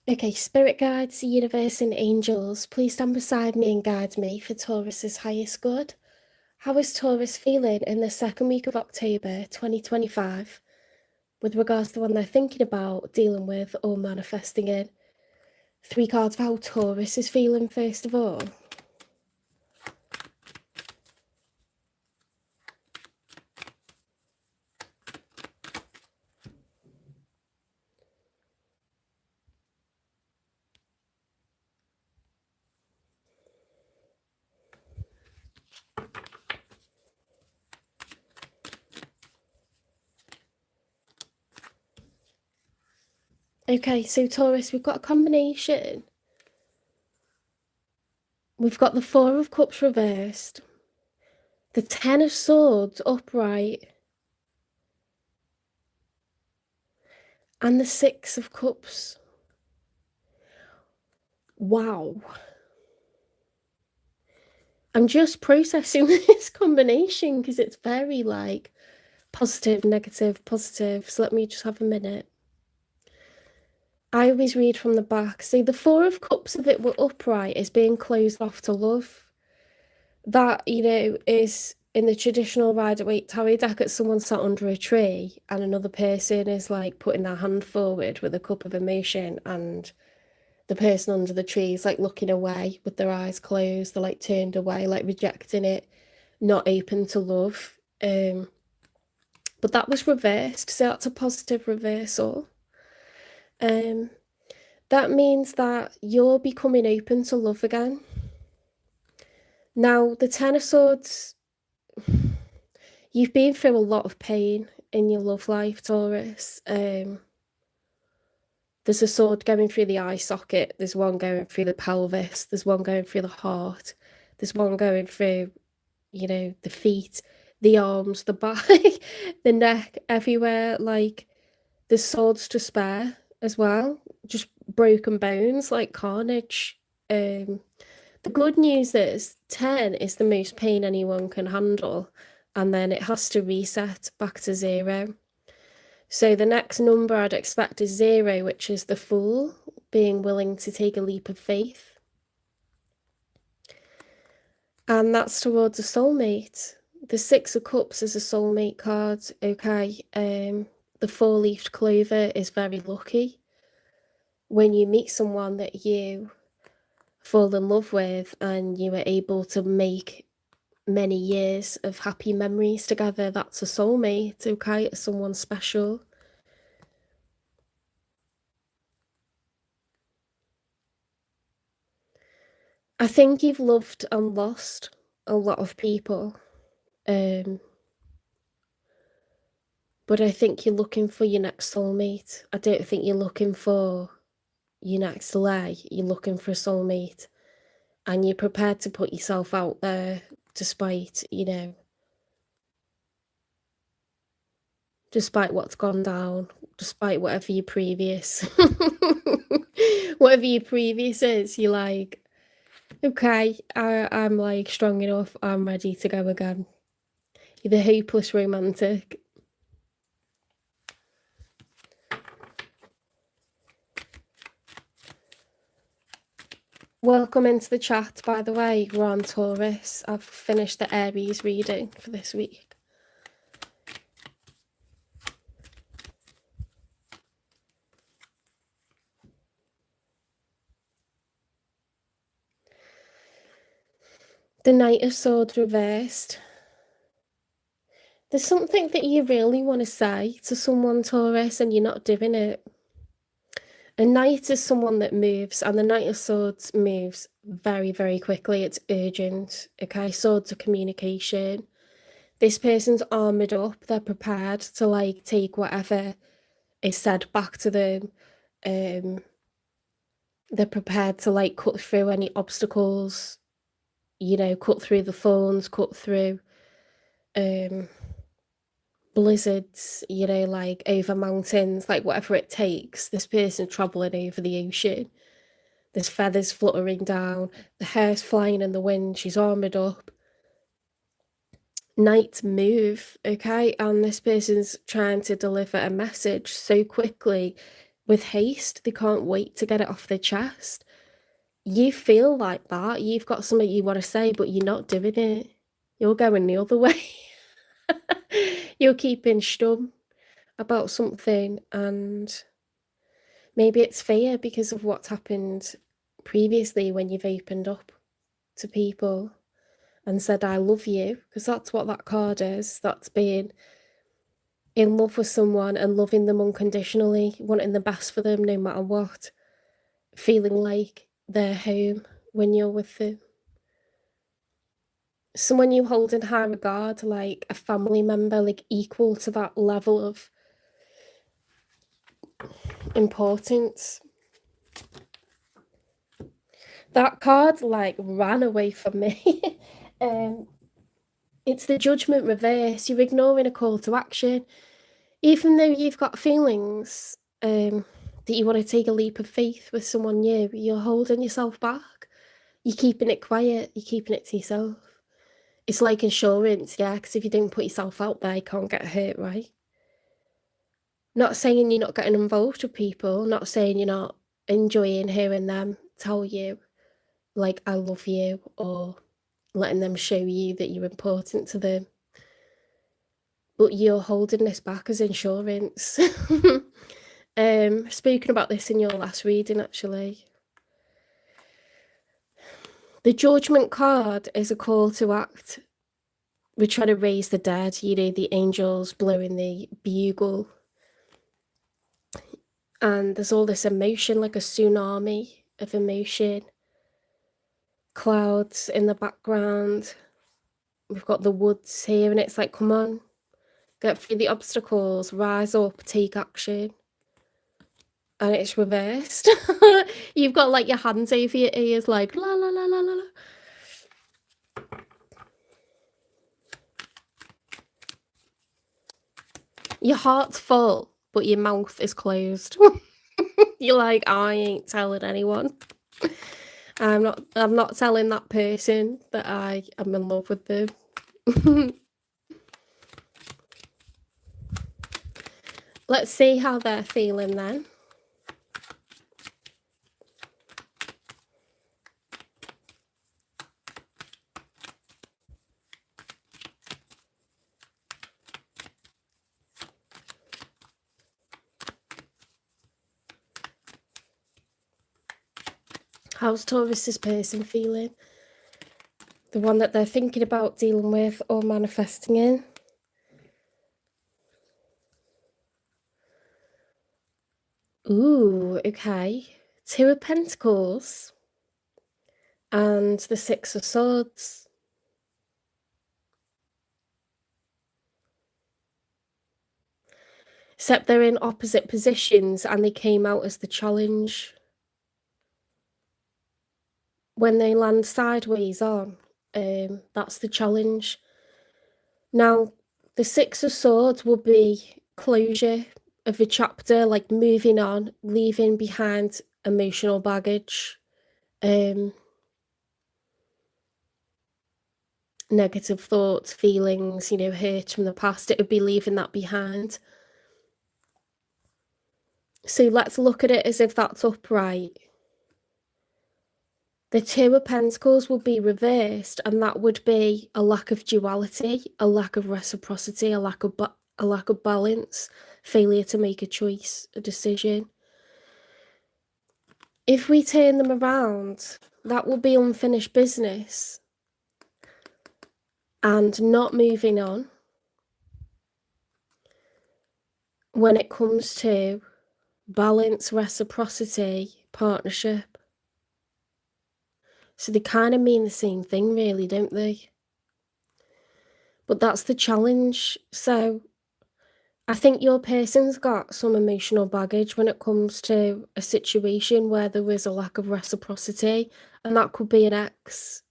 Okay, spirit guides, the universe, and angels, please stand beside me and guide me for Taurus's highest good. How is Taurus feeling in the second week of October 2025 with regards to the one they're thinking about, dealing with, or manifesting in? 3 cards for how Taurus is feeling, first of all. Okay, so Taurus, we've got a combination. We've got the 4 of Cups reversed, the 10 of Swords upright, and the 6 of Cups. Wow. I'm just processing this combination because it's very like positive, negative, positive. So let me just have a minute. I always read from the back. So the 4 of Cups of it were upright is being closed off to love. That, you know, is in the traditional Rider-Waite Tarot deck, at someone sat under a tree and another person is like putting their hand forward with a cup of emotion, and the person under the tree is like looking away with their eyes closed. They're like turned away, like rejecting it, not open to love. But that was reversed, so that's a positive reversal. That means that you're becoming open to love again. Now, the 10 of Swords, you've been through a lot of pain in your love life, Taurus. There's a sword going through the eye socket, there's one going through the pelvis, there's one going through the heart, there's one going through, you know, the feet, the arms, the back, the neck, everywhere. Like, there's swords to spare as well, just broken bones, like carnage. The good news is 10 is the most pain anyone can handle, and then it has to reset back to 0. So the next number I'd expect is 0, which is the Fool, being willing to take a leap of faith. And that's towards a soulmate. The 6 of Cups is a soulmate card, okay? The 4-leafed clover is very lucky. When you meet someone that you fall in love with and you are able to make many years of happy memories together, that's a soulmate, okay? It's someone special. I think you've loved and lost a lot of people, but I think you're looking for your next soulmate. I don't think you're looking for your next lay. You're looking for a soulmate, and you're prepared to put yourself out there despite, you know, despite what's gone down, despite whatever your previous whatever your previous is. You're like, okay, I'm like strong enough, I'm ready to go again. You're the hopeless romantic. Welcome into the chat, by the way. We're on Taurus. I've finished the Aries reading for this week. The Knight of Swords reversed. There's something that you really want to say to someone, Taurus, and you're not doing it. A knight is someone that moves, and the Knight of Swords moves very, very quickly. It's urgent, okay? Swords are communication. This person's armoured up. They're prepared to, like, take whatever is said back to them. They're prepared to, like, cut through any obstacles, you know, cut through the thorns, cut through blizzards, you know, like over mountains, like whatever it takes. This person traveling over the ocean, there's feathers fluttering down, the hair's flying in the wind, she's armoured up. Knights move, okay? And this person's trying to deliver a message so quickly, with haste. They can't wait to get it off their chest. You feel like that. You've got something you want to say, but you're not doing it. You're going the other way. You're keeping stum about something, and maybe it's fear because of what's happened previously when you've opened up to people and said, I love you, because that's what that card is. That's being in love with someone and loving them unconditionally, wanting the best for them no matter what, feeling like they're home when you're with them. Someone you hold in high regard, like a family member, like equal to that level of importance. That card like ran away from me. It's the Judgment reverse. You're ignoring a call to action. Even though you've got feelings that you want to take a leap of faith with someone new, you're holding yourself back. You're keeping it quiet. You're keeping it to yourself. It's like insurance, yeah, because if you don't put yourself out there, you can't get hurt, right? Not saying you're not getting involved with people, not saying you're not enjoying hearing them tell you, like, I love you, or letting them show you that you're important to them. But you're holding this back as insurance. Speaking about this in your last reading, actually. The Judgment card is a call to act. We're trying to raise the dead, you know, the angels blowing the bugle. And there's all this emotion, like a tsunami of emotion. Clouds in the background. We've got the woods here, and it's like, come on, get through the obstacles, rise up, take action. And it's reversed. You've got like your hands over your ears, like la la la la la la. Your heart's full, but your mouth is closed. You're like, I ain't telling anyone. I'm not telling that person that I am in love with them. Let's see how they're feeling then. How's Taurus's person feeling? The one that they're thinking about dealing with or manifesting in? Ooh, okay. Two of Pentacles and the Six of Swords. Except they're in opposite positions and they came out as the challenge. When they land sideways on, that's the challenge. Now, the Six of Swords will be closure of a chapter, like moving on, leaving behind emotional baggage, negative thoughts, feelings, you know, hurt from the past. It would be leaving that behind. So let's look at it as if that's upright. The Two of Pentacles will be reversed, and that would be a lack of duality, a lack of reciprocity, a lack of balance, failure to make a choice, a decision. If we turn them around, that will be unfinished business and not moving on when it comes to balance, reciprocity, partnership. So they kind of mean the same thing, really, don't they? But that's the challenge. So I think your person's got some emotional baggage when it comes to a situation where there was a lack of reciprocity, and that could be an ex.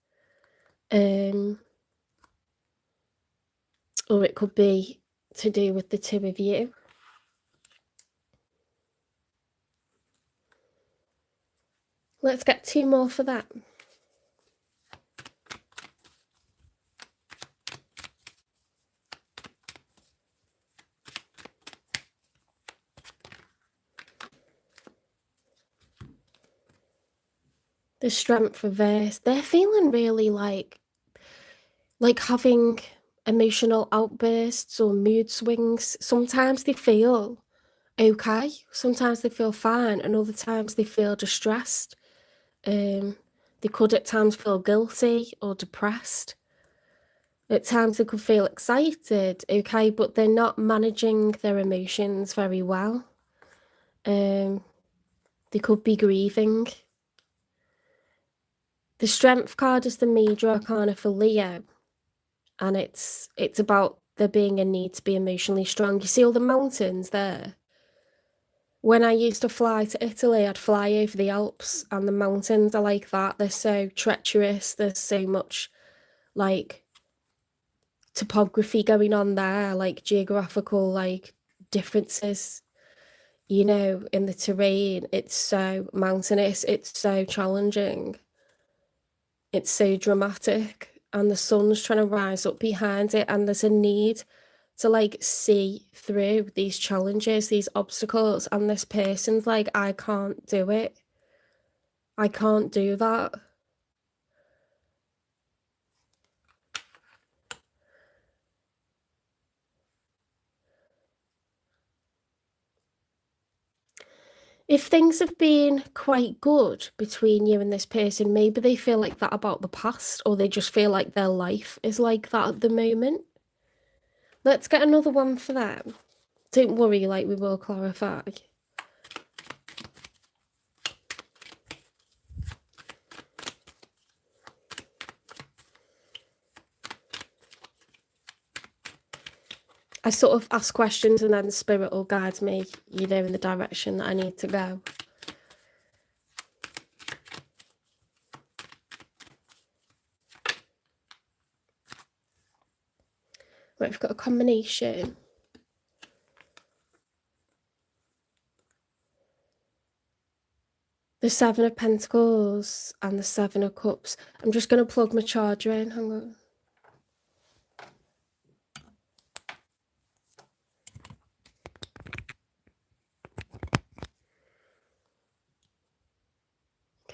Or it could be to do with the two of you. Let's get two more for that. The strength reverse. They're feeling really like having emotional outbursts or mood swings. Sometimes they feel okay, sometimes they feel fine, and other times they feel distressed. They could at times feel guilty or depressed. At times they could feel excited, okay, but they're not managing their emotions very well. They could be grieving. The Strength card is the major arcana for Leo, and it's about there being a need to be emotionally strong. You see all the mountains there? When I used to fly to Italy, I'd fly over the Alps, and the mountains are like that. They're so treacherous. There's so much like topography going on there, like geographical like differences, you know, in the terrain. It's so mountainous, it's so challenging, it's so dramatic, and the sun's trying to rise up behind it, and there's a need to like see through these challenges, these obstacles, and this person's like, I can't do it. I can't do that. If things have been quite good between you and this person, maybe they feel like that about the past, or they just feel like their life is like that at the moment. Let's get another one for them. Don't worry, like, we will clarify. I sort of ask questions and then the spirit will guide me, you know, in the direction that I need to go. Right, we've got a combination. The Seven of Pentacles and the Seven of Cups. I'm just going to plug my charger in. Hang on.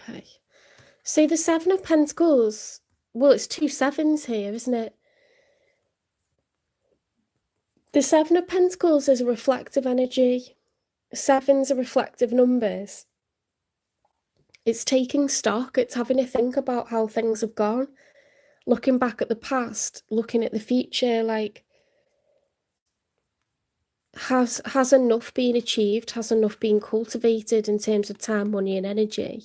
Okay. So the Seven of Pentacles, well, it's two sevens here, isn't it? The Seven of Pentacles is a reflective energy. Sevens are reflective numbers. It's taking stock. It's having to think about how things have gone. Looking back at the past, looking at the future, like, has enough been achieved? Has enough been cultivated in terms of time, money, and energy?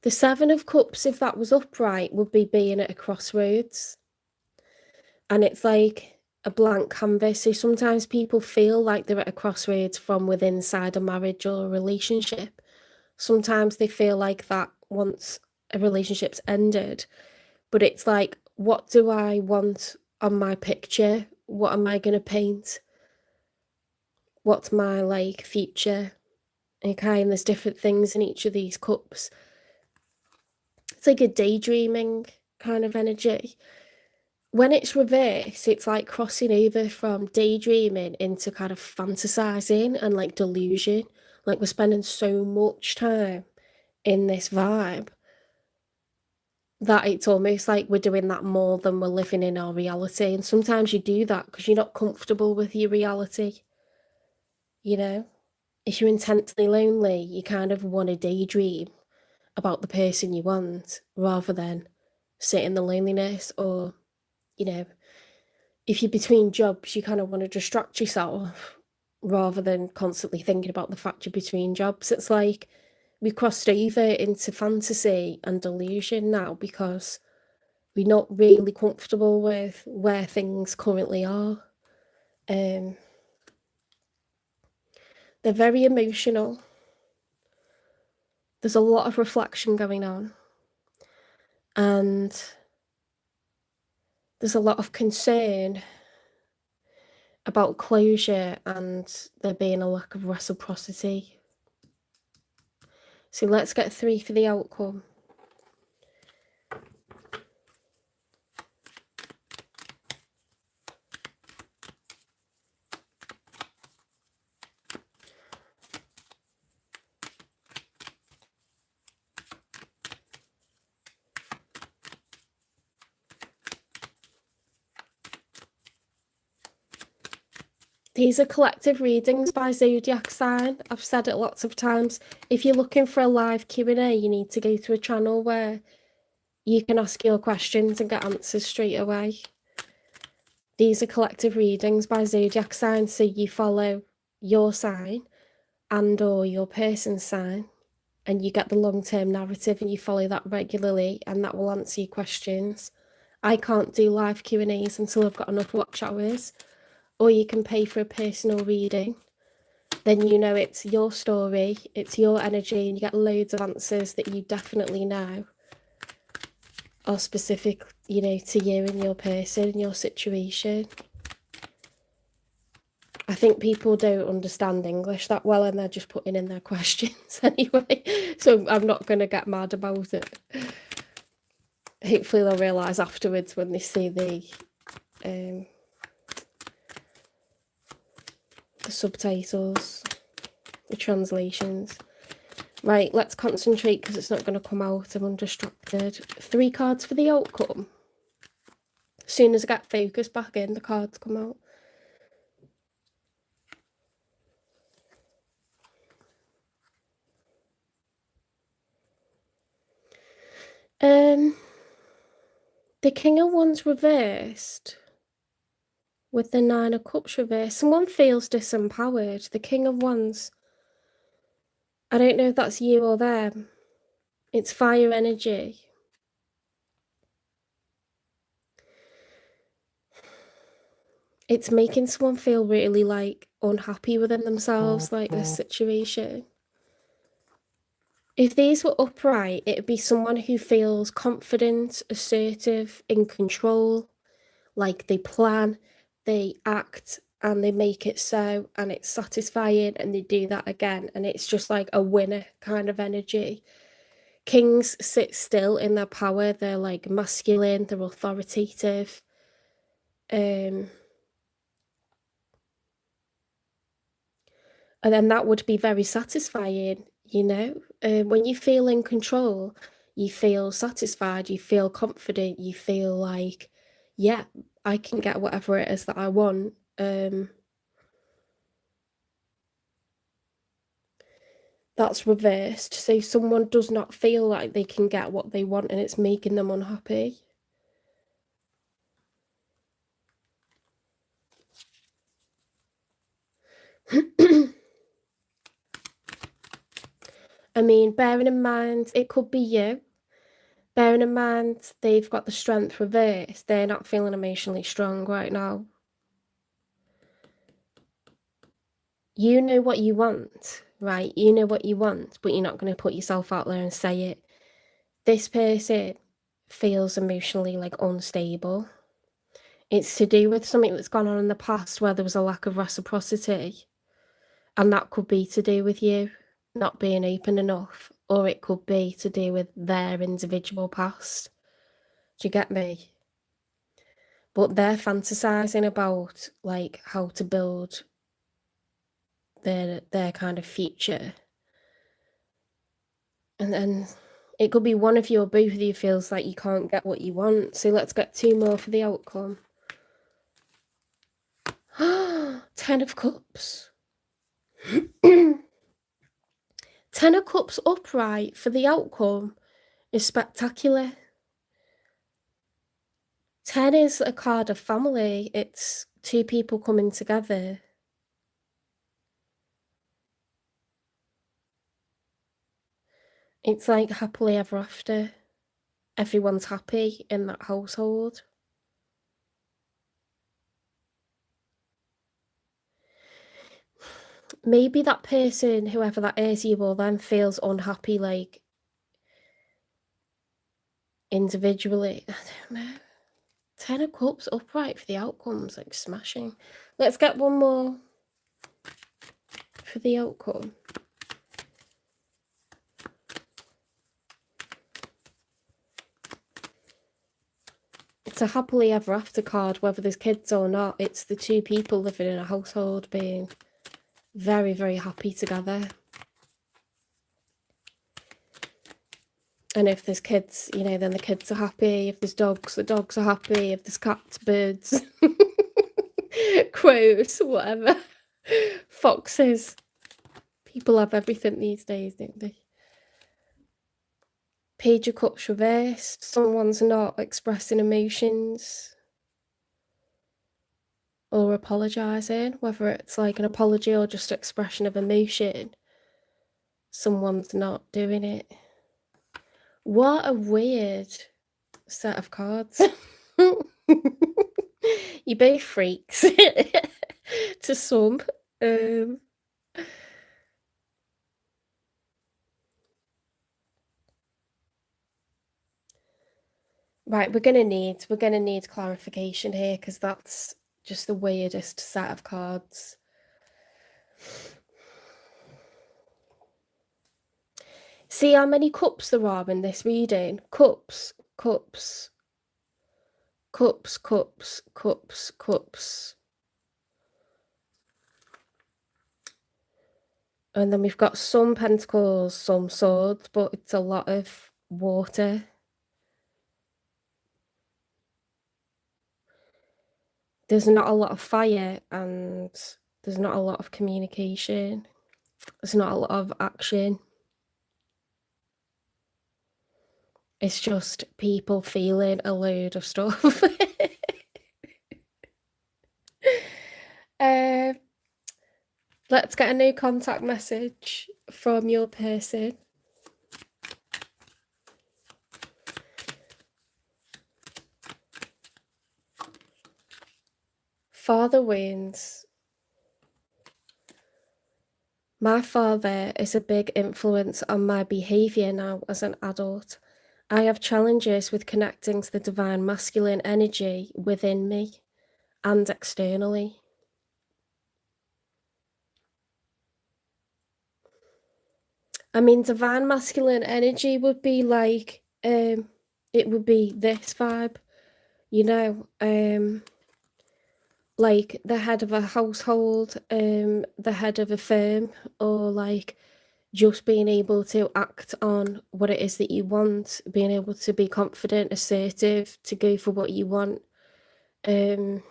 The Seven of Cups, if that was upright, would be being at a crossroads. And it's like a blank canvas. So sometimes people feel like they're at a crossroads from within inside a marriage or a relationship. Sometimes they feel like that once a relationship's ended. But it's like, what do I want on my picture? What am I going to paint? What's my like future? Okay, and there's different things in each of these cups. It's like a daydreaming kind of energy. When it's reversed, it's like crossing over from daydreaming into kind of fantasizing and like delusion. Like, we're spending so much time in this vibe that it's almost like we're doing that more than we're living in our reality. And sometimes you do that because you're not comfortable with your reality. You know, if you're intensely lonely, you kind of want to daydream about the person you want rather than sit in the loneliness. Or, you know, if you're between jobs, you kind of want to distract yourself rather than constantly thinking about the fact you're between jobs. It's like we crossed over into fantasy and delusion now because we're not really comfortable with where things currently are. They're very emotional. There's a lot of reflection going on. And there's a lot of concern about closure and there being a lack of reciprocity. So let's get 3 for the outcome. These are collective readings by zodiac sign. I've said it lots of times. If you're looking for a live Q&A, you need to go to a channel where you can ask your questions and get answers straight away. These are collective readings by zodiac sign, so you follow your sign and or your person's sign, and you get the long-term narrative and you follow that regularly, and that will answer your questions. I can't do live Q&As until I've got enough watch hours, or you can pay for a personal reading. Then you know it's your story, it's your energy, and you get loads of answers that you definitely know are specific, you know, to you and your person and your situation. I think people don't understand English that well, and they're just putting in their questions anyway, so I'm not going to get mad about it. Hopefully they'll realise afterwards when they see the subtitles, the translations. Right, let's concentrate because it's not going to come out. I'm undistracted. 3 cards for the outcome. As soon as I get focus back in, the cards come out. The King of Wands reversed with the 9 of Cups reversed. Someone feels disempowered. The King of Wands. I don't know if that's you or them. It's fire energy. It's making someone feel really like unhappy within themselves, like this situation. If these were upright, it would be someone who feels confident, assertive, in control, like they plan, they act, and they make it so, and it's satisfying, and they do that again, and it's just like a winner kind of energy. Kings sit still in their power. They're like masculine, they're authoritative. And then that would be very satisfying, you know? When you feel in control, you feel satisfied, you feel confident, you feel like, yeah, I can get whatever it is that I want. That's reversed. So someone does not feel like they can get what they want, and it's making them unhappy. I mean, bearing in mind, it could be you. Bearing in mind, they've got the strength reversed. They're not feeling emotionally strong right now. You know what you want, right? You know what you want, but you're not going to put yourself out there and say it. This person feels emotionally like unstable. It's to do with something that's gone on in the past where there was a lack of reciprocity. And that could be to do with you not being open enough, or it could be to do with their individual past. Do you get me? But they're fantasizing about like how to build their kind of future. And then it could be one of you or both of you feels like you can't get what you want. So let's get 2 more for the outcome. 10 of Cups. 10 of Cups upright for the outcome is spectacular. 10 is a card of family. It's 2 people coming together. It's like happily ever after. Everyone's happy in that household. Maybe that person, whoever that is, you or them, feels unhappy, like, individually. I don't know. 10 of Cups upright for the outcomes, like smashing. Let's get 1 more for the outcome. It's a happily ever after card, whether there's kids or not. It's the 2 people living in a household being very, very happy together. And if there's kids, you know, then the kids are happy. If there's dogs, the dogs are happy. If there's cats, birds. Crows, whatever. Foxes. People have everything these days, don't they? Page of Cups reversed. Someone's not expressing emotions or apologising, whether it's like an apology or just expression of emotion. Someone's not doing it. What a weird set of cards. You're both freaks to some. Right, we're gonna need clarification here because that's just the weirdest set of cards. See how many cups there are in this reading? Cups, cups, cups, cups, cups, cups. And then we've got some pentacles, some swords, but it's a lot of water. There's not a lot of fire and there's not a lot of communication. There's not a lot of action. It's just people feeling a load of stuff. Let's get a new contact message from your person. Father wounds. My father is a big influence on my behaviour now as an adult. I have challenges with connecting to the divine masculine energy within me and externally. I mean, divine masculine energy would be like, it would be this vibe, you know, like the head of a household, the head of a firm, or like just being able to act on what it is that you want, being able to be confident, assertive, to go for what you want. It's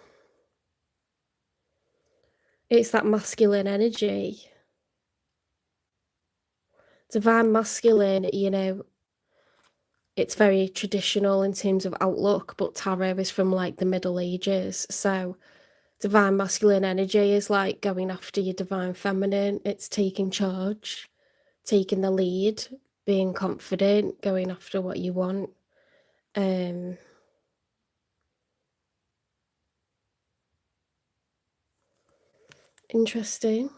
that masculine energy. Divine masculine, you know, it's very traditional in terms of outlook, but tarot is from like the Middle Ages. So divine masculine energy is like going after your divine feminine. It's taking charge, taking the lead, being confident, going after what you want. Interesting.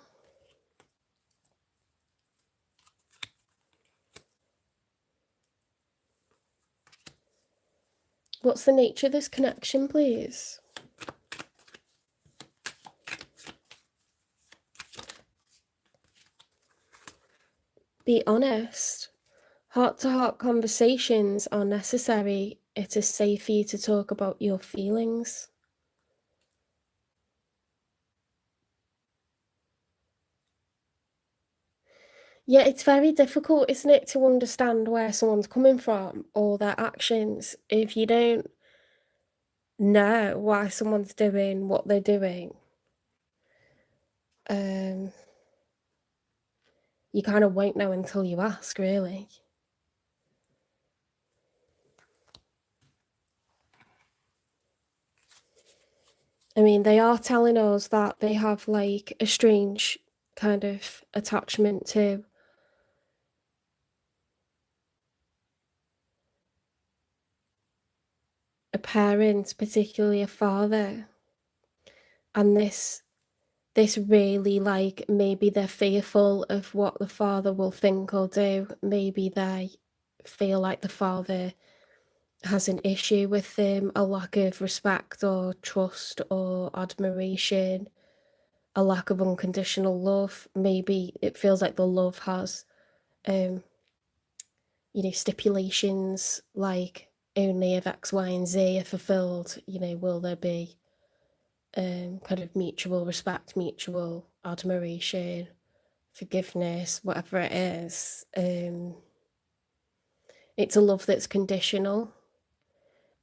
What's the nature of this connection, please? Be honest. Heart-to-heart conversations are necessary. It is safe for you to talk about your feelings. Yeah, it's very difficult, isn't it, to understand where someone's coming from or their actions if you don't know why someone's doing what they're doing. You kind of won't know until you ask, really. I mean, they are telling us that they have like a strange kind of attachment to a parent, particularly a father. And this really, like, maybe they're fearful of what the father will think or do. Maybe they feel like the father has an issue with them, a lack of respect or trust or admiration, a lack of unconditional love. Maybe it feels like the love has, you know, stipulations like only if X, Y, and Z are fulfilled, you know, will there be kind of mutual respect, mutual admiration, forgiveness, whatever it is. It's a love that's conditional.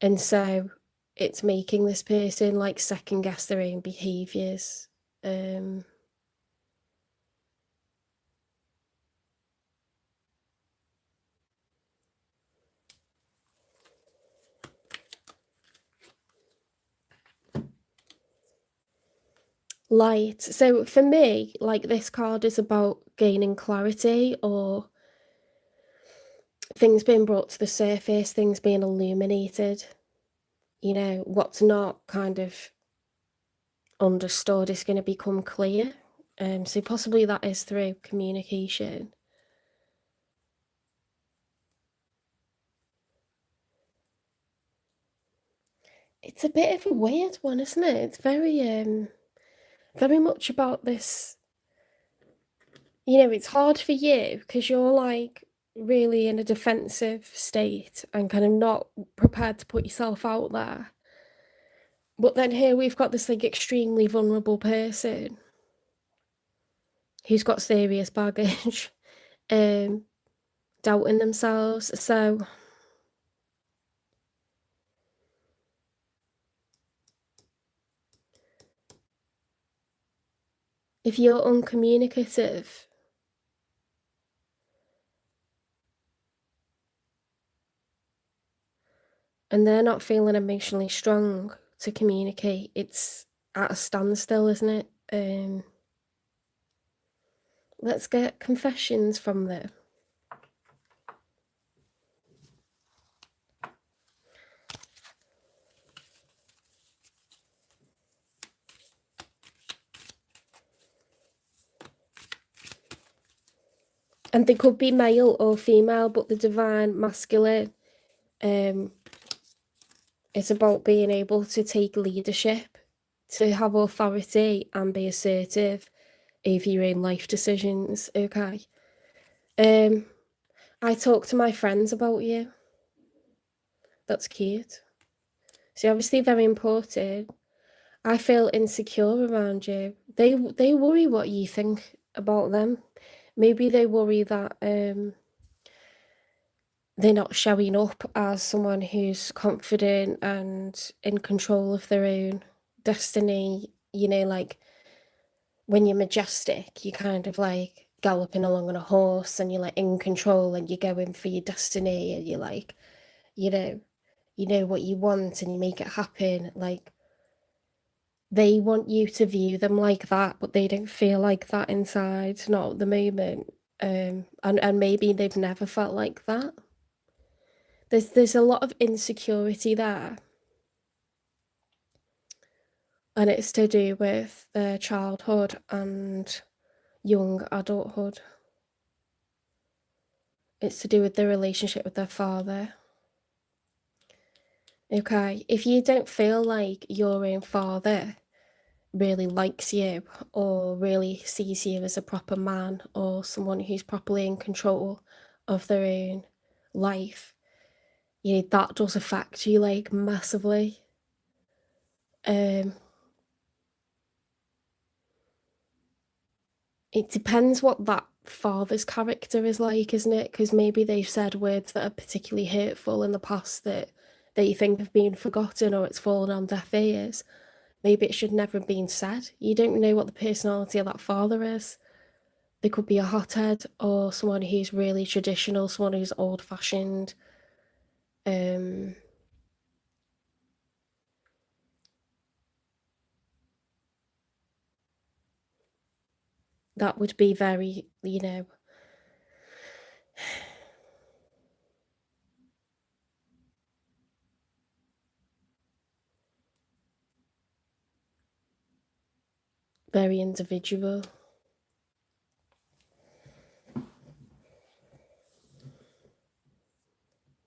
And so it's making this person like second guess their own behaviours. Light. So for me, like this card is about gaining clarity or things being brought to the surface, things being illuminated. You know, what's not kind of understood is going to become clear. So possibly that is through communication. It's a bit of a weird one, isn't it? It's very much about this. You know, it's hard for you because you're like really in a defensive state and kind of not prepared to put yourself out there. But then here we've got this like extremely vulnerable person who's got serious baggage, doubting themselves. So if you're uncommunicative, and they're not feeling emotionally strong to communicate, it's at a standstill, isn't it? Let's get confessions from them. And they could be male or female, but the divine masculine it's about being able to take leadership, to have authority and be assertive over your own life decisions. Okay. I talk to my friends about you. That's cute. So obviously very important. I feel insecure around you. They worry what you think about them. Maybe they worry that they're not showing up as someone who's confident and in control of their own destiny. You know, like when you're majestic, you kind of like galloping along on a horse and you're like in control and you're going for your destiny and you're like, you know what you want and you make it happen. Like they want you to view them like that, but they don't feel like that inside, not at the moment. And maybe they've never felt like that. There's a lot of insecurity there, and it's to do with their childhood and young adulthood. It's to do with their relationship with their father. Okay, if you don't feel like your own father really likes you or really sees you as a proper man or someone who's properly in control of their own life, you know, that does affect you like massively. It depends what that father's character is like, isn't it? Because maybe they've said words that are particularly hurtful in the past that you think have been forgotten or it's fallen on deaf ears. Maybe it should never have been said. You don't know what the personality of that father is. They could be a hothead or someone who's really traditional, someone who's old-fashioned. That would be very, you know, very individual.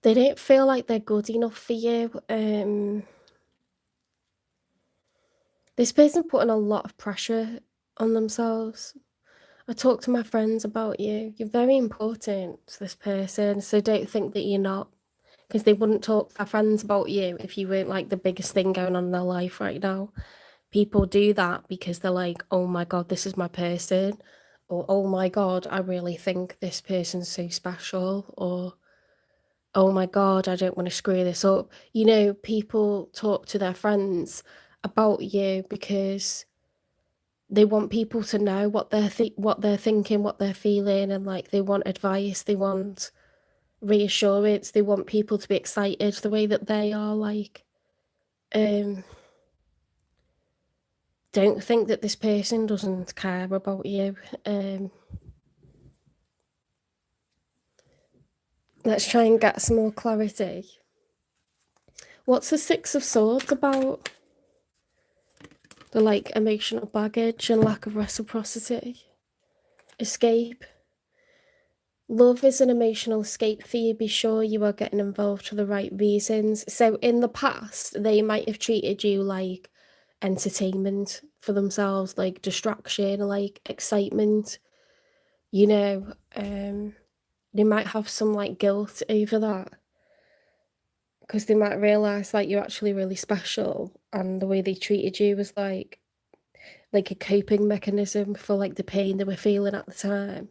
They don't feel like they're good enough for you. This person putting a lot of pressure on themselves. I talk to my friends about you. You're very important to this person, so don't think that you're not, because they wouldn't talk to their friends about you if you weren't like the biggest thing going on in their life right now. People do that because they're like, oh my God, this is my person, or oh my God, I really think this person's so special, or "Oh my god, I don't wanna screw this up." You know, people talk to their friends about you because they want people to know what they're thinking, what they're feeling, and, like, they want advice, they want reassurance, they want people to be excited the way that they are, like, um, "Don't think that this person doesn't care about you." Um, let's try and get some more clarity. What's the Six of Swords about? The, like, emotional baggage and lack of reciprocity. Escape. Love is an emotional escape for you. Be sure you are getting involved for the right reasons. So in the past, they might have treated you like entertainment for themselves, like distraction, like excitement, you know. They might have some like guilt over that because they might realize like you're actually really special and the way they treated you was like a coping mechanism for like the pain they were feeling at the time.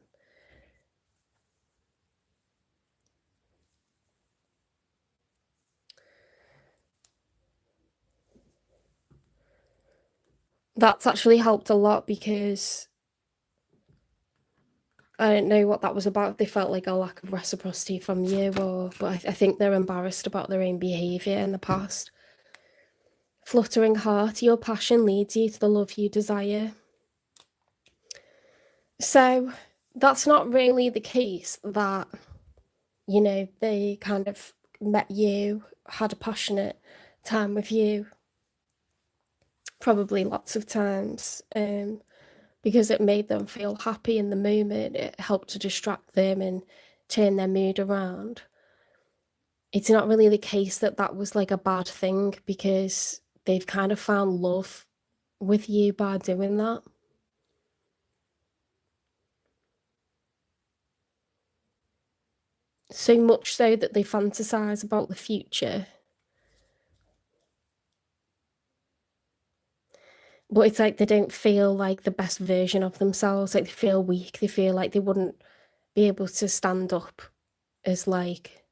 That's actually helped a lot because I don't know what that was about. They felt like a lack of reciprocity from you, but I think they're embarrassed about their own behaviour in the past. Fluttering heart, your passion leads you to the love you desire. So that's not really the case that, you know, they kind of met you, had a passionate time with you, probably lots of times, because it made them feel happy in the moment. It helped to distract them and turn their mood around. It's not really the case that that was like a bad thing because they've kind of found love with you by doing that. So much so that they fantasize about the future. But it's like they don't feel like the best version of themselves. Like they feel weak. They feel like they wouldn't be able to stand up as like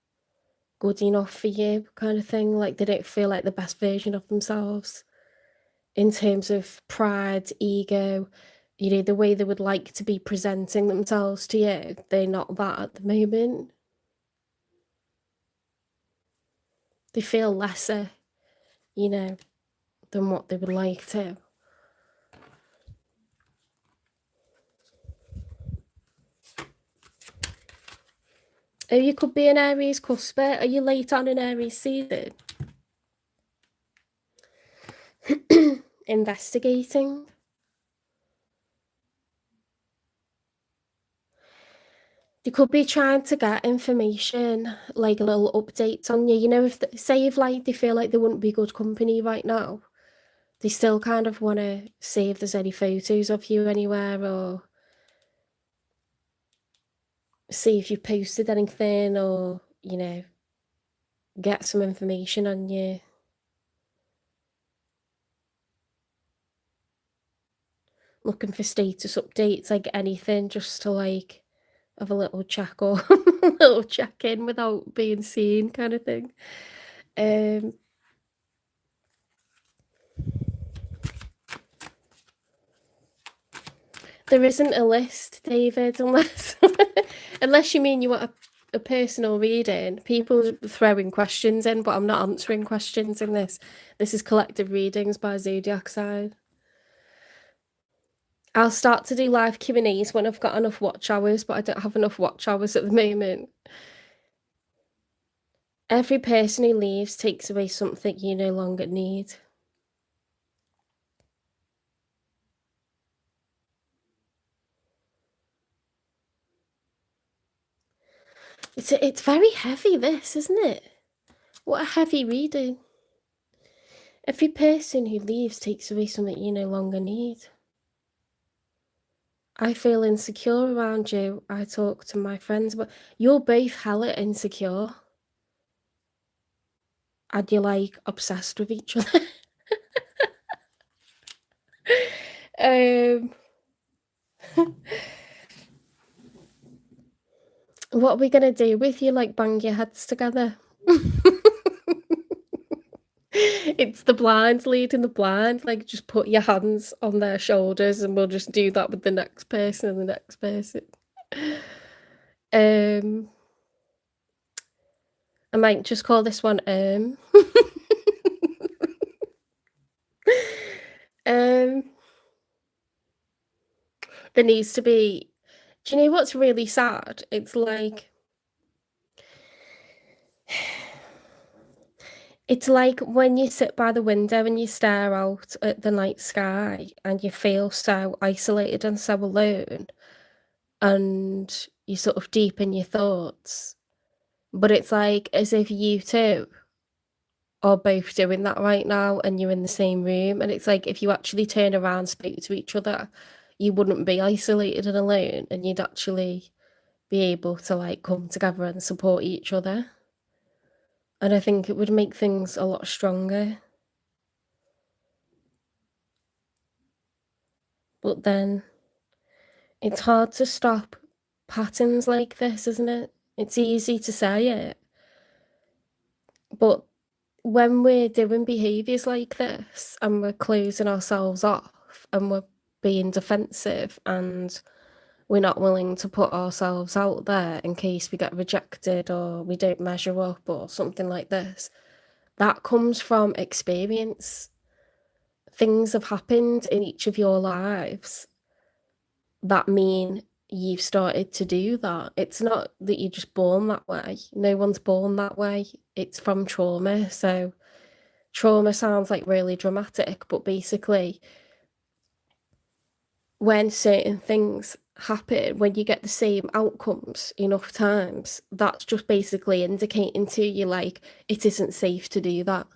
good enough for you, kind of thing. Like they don't feel like the best version of themselves in terms of pride, ego, you know, the way they would like to be presenting themselves to you. They're not that at the moment. They feel lesser, you know, than what they would like to. Oh, you could be an Aries cusper. Are you late on in Aries season? Investigating. You could be trying to get information, like little updates on you. You know, say if like they feel like they wouldn't be good company right now, they still kind of want to see if there's any photos of you anywhere or see if you've posted anything or, you know, get some information on you. Looking for status updates, like anything, just to like have a little check or a little check in without being seen, kind of thing. Um, there isn't a list, David, unless unless you mean you want a personal reading. People throwing questions in, but I'm not answering questions in this. This is collective readings by zodiac sign. I'll start to do live Q&As when I've got enough watch hours, but I don't have enough watch hours at the moment. Every person who leaves takes away something you no longer need. It's very heavy, this, isn't it? What a heavy reading. Every person who leaves takes away something you no longer need. I feel insecure around you. I talk to my friends, but you're both hella insecure. And you're like obsessed with each other. What are we gonna do with you, like, bang your heads together? It's the blind leading the blind, like, just put your hands on their shoulders, and we'll just do that with the next person and the next person. Um, I might just call this one, Um, there needs to be do you know what's really sad? It's like when you sit by the window and you stare out at the night sky and you feel so isolated and so alone, and you're sort of deep in your thoughts, but it's like as if you two are both doing that right now and you're in the same room, and it's like if you actually turn around and spoke to each other, you wouldn't be isolated and alone, and you'd actually be able to, like, come together and support each other, and I think it would make things a lot stronger. But then it's hard to stop patterns like this, isn't it? It's easy to say it, but when we're doing behaviours like this and we're closing ourselves off and we're being defensive and we're not willing to put ourselves out there in case we get rejected or we don't measure up or something like this, that comes from experience. Things have happened in each of your lives that mean you've started to do that. It's not that you're just born that way. No one's born that way. It's from trauma. So trauma sounds like really dramatic, but basically when certain things happen, when you get the same outcomes enough times, that's just basically indicating to you like it isn't safe to do that.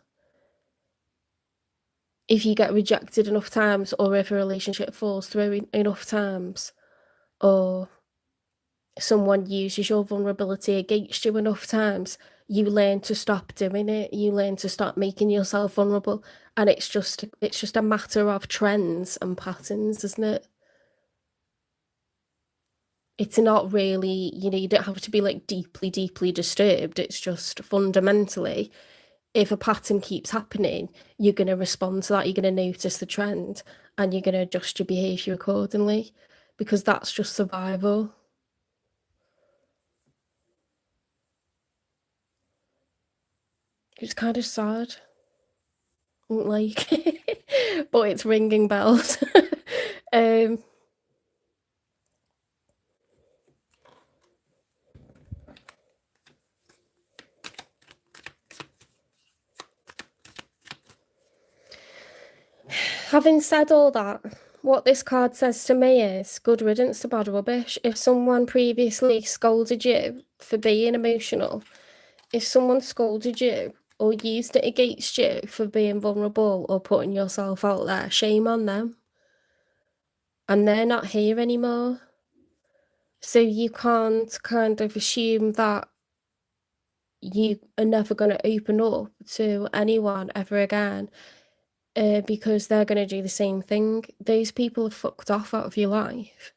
If you get rejected enough times, or if a relationship falls through enough times, or someone uses your vulnerability against you enough times, you learn to stop doing it. You learn to stop making yourself vulnerable, and it's just a matter of trends and patterns, isn't it? It's not really, you don't have to be like deeply, deeply disturbed. It's just fundamentally, if a pattern keeps happening, you're going to respond to that. You're going to notice the trend and you're going to adjust your behavior accordingly, because that's just survival. It's kind of sad, like, but it's ringing bells. um, Having said all that, what this card says to me is good riddance to bad rubbish. If someone previously scolded you for being emotional, if someone scolded you or used it against you for being vulnerable or putting yourself out there, shame on them. And they're not here anymore. So you can't kind of assume that you are never going to open up to anyone ever again, because they're going to do the same thing. Those people are fucked off out of your life.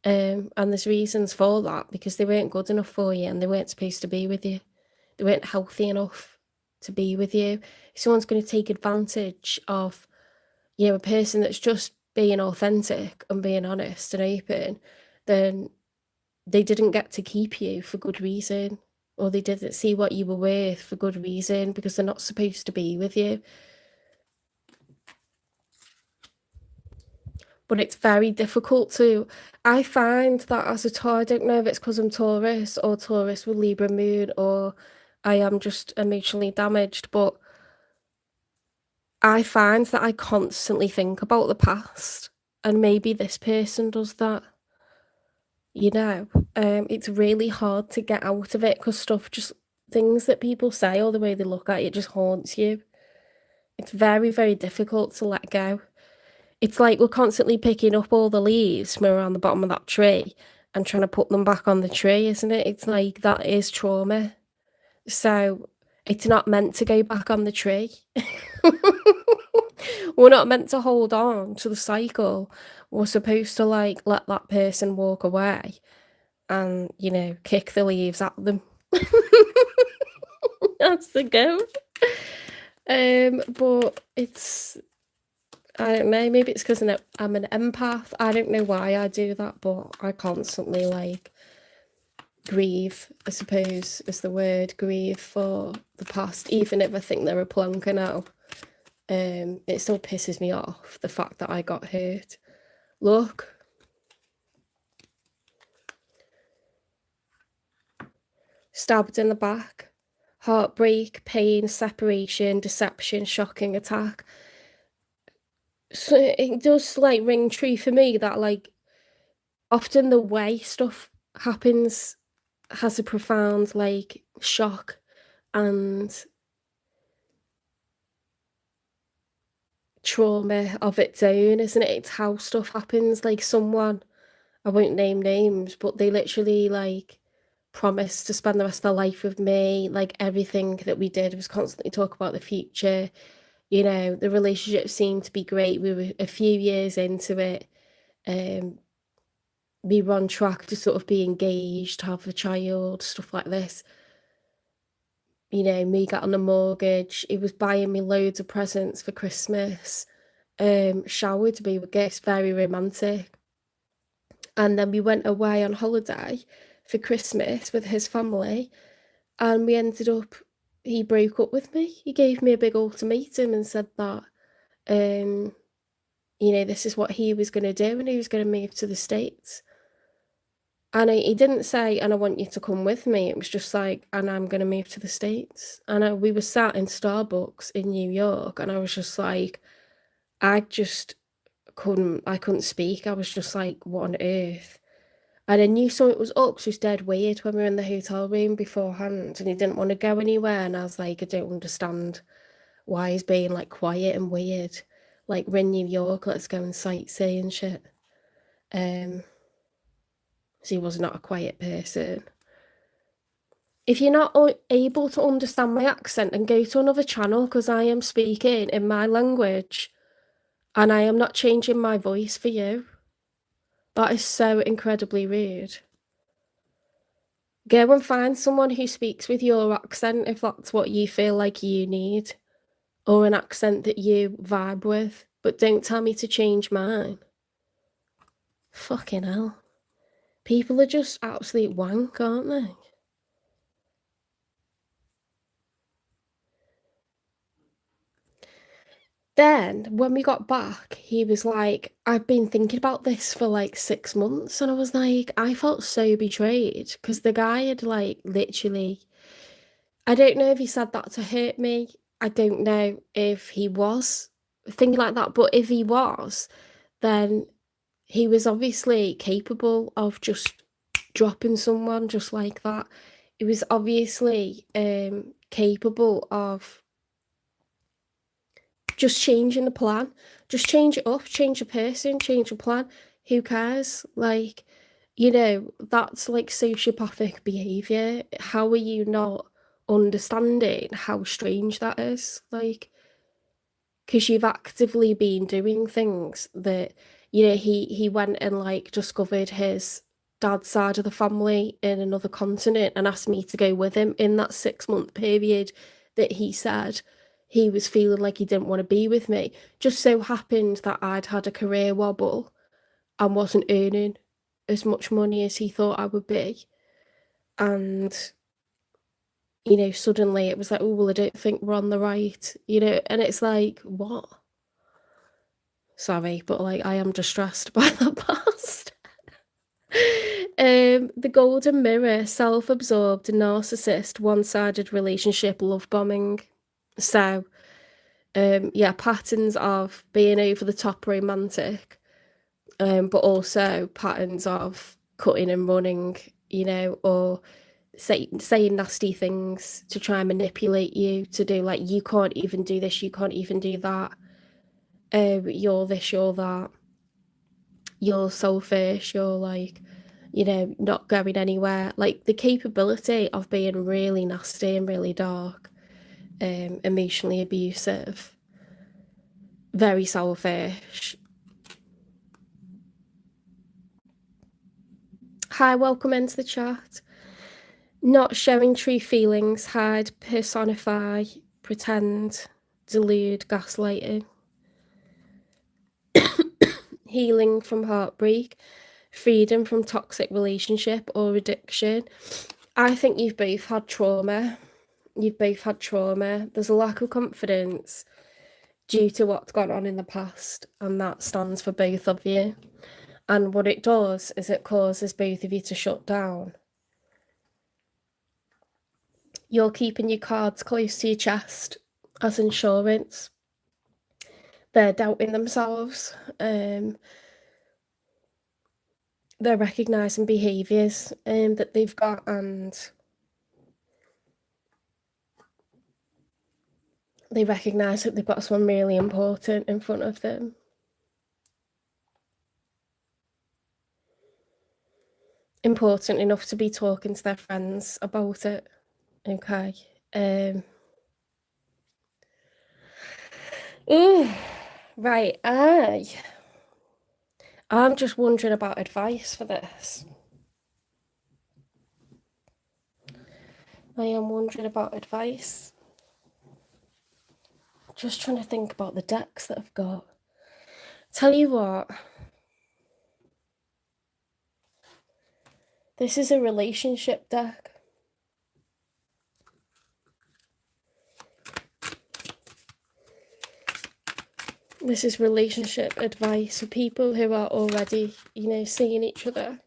And there's reasons for that, because they weren't good enough for you and they weren't supposed to be with you. They weren't healthy enough to be with you. If someone's going to take advantage of a person that's just being authentic and being honest and open, then they didn't get to keep you for good reason, or they didn't see what you were worth for good reason, because they're not supposed to be with you. But it's very difficult to. I find that as a Taurus, I don't know if it's because I'm Taurus or Taurus with Libra moon, or I am just emotionally damaged, but I find that I constantly think about the past, and maybe this person does that. You know, it's really hard to get out of it because things that people say or the way they look at you just haunts you. It's very, very difficult to let go. It's like we're constantly picking up all the leaves from around the bottom of that tree and trying to put them back on the tree, isn't it? It's like that is trauma. So it's not meant to go back on the tree. We're not meant to hold on to the cycle. We're supposed to like let that person walk away and, you know, kick the leaves at them as they go. But it's, I don't know, maybe it's because I'm an empath. I don't know why I do that, but I constantly like grieve, I suppose is the word, grieve for the past, even if I think they're a plonker now. It still pisses me off, the fact that I got hurt. Look. Stabbed in the back. Heartbreak, pain, separation, deception, shocking attack. So it does like ring true for me that like often the way stuff happens has a profound like shock and trauma of its own, isn't it? It's how stuff happens. Like someone, I won't name names, but they literally like promised to spend the rest of their life with me. Like everything that we did was constantly talk about the future. You know, the relationship seemed to be great. We were a few years into it. Um, we were on track to sort of be engaged, have a child, stuff like this. You know, me got on a mortgage. He was buying me loads of presents for Christmas. Showered me with gifts, very romantic. And then we went away on holiday for Christmas with his family, and we ended up, he broke up with me. He gave me a big ultimatum and said that, you know, this is what he was going to do, and he was going to move to the States. And he didn't say, and I want you to come with me. It was just like, and I'm going to move to the States. And we were sat in Starbucks in New York, and I was just like, I just I couldn't speak. I was just like, what on earth? And I knew something was up, 'cause it was dead weird when we were in the hotel room beforehand, and he didn't want to go anywhere. And I was like, I don't understand why he's being like quiet and weird. Like, we're in New York, let's go and sightsee and shit. So he was not a quiet person. If you're not able to understand my accent, then go to another channel, because I am speaking in my language and I am not changing my voice for you. That is so incredibly rude. Go and find someone who speaks with your accent if that's what you feel like you need, or an accent that you vibe with, but don't tell me to change mine. Fucking hell. People are just absolute wank, aren't they? Then, when we got back, he was like, I've been thinking about this for like 6 months. And I was like, I felt so betrayed, because the guy had like literally, I don't know if he said that to hurt me. I don't know if he was thinking like that. But if he was, then he was obviously capable of just dropping someone just like that. He was obviously capable of just changing the plan. Just change it up, change the person, change the plan. Who cares? Like, you know, that's like sociopathic behavior. How are you not understanding how strange that is? Like, because you've actively been doing things that, you know, he went and like discovered his dad's side of the family in another continent and asked me to go with him in that 6 month period that he said he was feeling like he didn't want to be with me. Just so happened that I'd had a career wobble and wasn't earning as much money as he thought I would be. And, you know, suddenly it was like, oh, well, I don't think we're on the right, you know, and it's like, what? Sorry, but like I am distressed by the past. The Golden Mirror, self-absorbed, narcissist, one-sided relationship, love bombing. So, yeah, patterns of being over the top romantic, but also patterns of cutting and running, you know, or saying nasty things to try and manipulate you to do like, you can't even do this, you can't even do that. You're this, you're that. You're selfish, you're like, you know, not going anywhere. Like the capability of being really nasty and really dark, emotionally abusive, very selfish, Hi, welcome into the chat. Not showing true feelings, hide, personify, pretend, delude, gaslighting. Healing from heartbreak, freedom from toxic relationship or addiction. I think you've both had trauma. There's a lack of confidence due to what's gone on in the past, and that stands for both of you. And what it does is it causes both of you to shut down. You're keeping your cards close to your chest as insurance. They're doubting themselves. They're recognising behaviours that they've got, and they recognise that they've got someone really important in front of them. Important enough to be talking to their friends about it. Okay. Right. I'm just wondering about advice for this. I am wondering about advice. Just trying to think about the decks that I've got. Tell you what. This is a relationship deck. This is relationship advice for people who are already, seeing each other.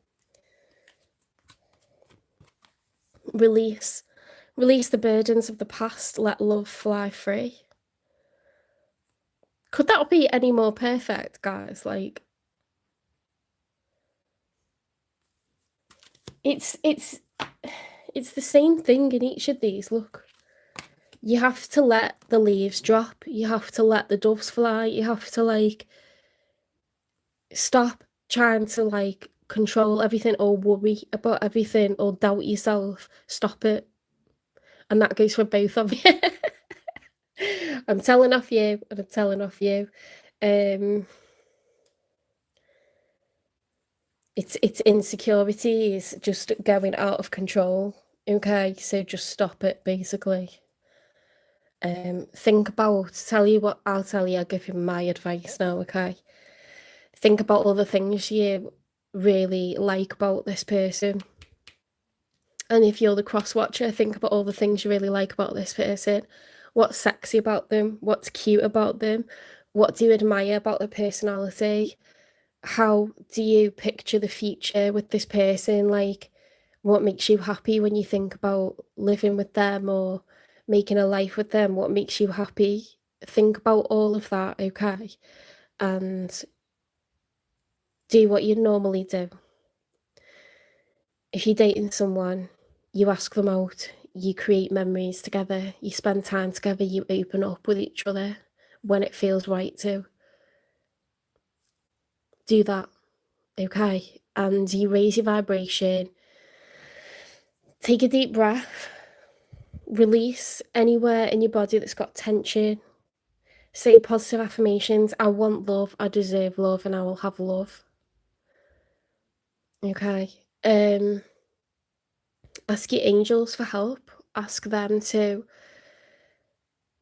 Release the burdens of the past, let love fly free. Could that be any more perfect, guys? Like, it's the same thing in each of these. Look, you have to let the leaves drop. You have to let the doves fly. You have to stop trying to control everything or worry about everything or doubt yourself. Stop it. And that goes for both of you. I'm telling off you, and I'm telling off you. It's insecurity is just going out of control. Okay, so just stop it, basically. Think about, I'll give you my advice now, okay? Think about all the things you really like about this person. And if you're the cross watcher, think about all the things you really like about this person. What's sexy about them? What's cute about them? What do you admire about their personality? How do you picture the future with this person? What makes you happy when you think about living with them or making a life with them? What makes you happy? Think about all of that, okay? And do what you normally do. If you're dating someone, you ask them out, you create memories together, you spend time together, you open up with each other when it feels right to. Do that, okay? And you raise your vibration. Take a deep breath. Release anywhere in your body that's got tension. Say positive affirmations. I want love, I deserve love, and I will have love. Okay. Ask your angels for help. Ask them to,